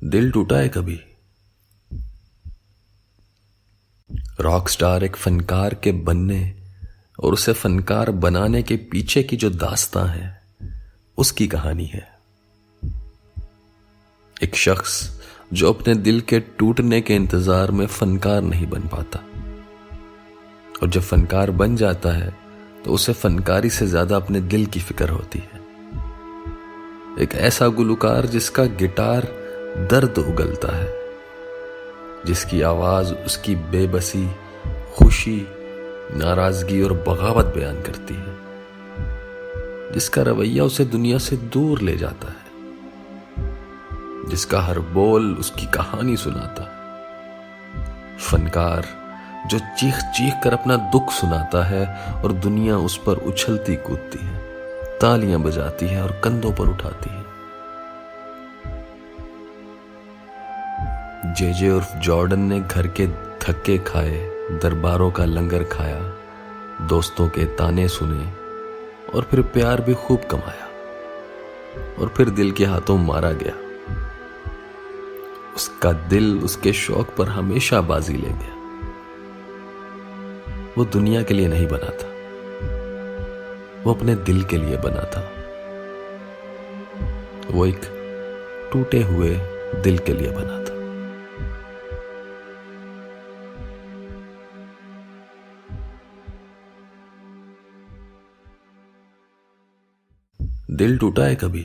दिल टूटा है कभी? रॉक स्टार एक फनकार के बनने और उसे फनकार बनाने के पीछे की जो दास्तां है उसकी कहानी है। एक शख्स जो अपने दिल के टूटने के इंतजार में फनकार नहीं बन पाता, और जब फनकार बन जाता है तो उसे फनकारी से ज्यादा अपने दिल की फिक्र होती है। एक ऐसा गुलकार जिसका गिटार दर्द उगलता है, जिसकी आवाज उसकी बेबसी, खुशी, नाराजगी और बगावत बयान करती है, जिसका रवैया उसे दुनिया से दूर ले जाता है, जिसका हर बोल उसकी कहानी सुनाता है। फनकार जो चीख चीख कर अपना दुख सुनाता है और दुनिया उस पर उछलती कूदती है, तालियां बजाती है और कंधों पर उठाती है। जेजे उर्फ जॉर्डन ने घर के धक्के खाए, दरबारों का लंगर खाया, दोस्तों के ताने सुने और फिर प्यार भी खूब कमाया, और फिर दिल के हाथों मारा गया। उसका दिल उसके शौक पर हमेशा बाजी ले गया। वो दुनिया के लिए नहीं बना था, वो अपने दिल के लिए बना था। वो एक टूटे हुए दिल के लिए बना था। दिल टूटा है कभी?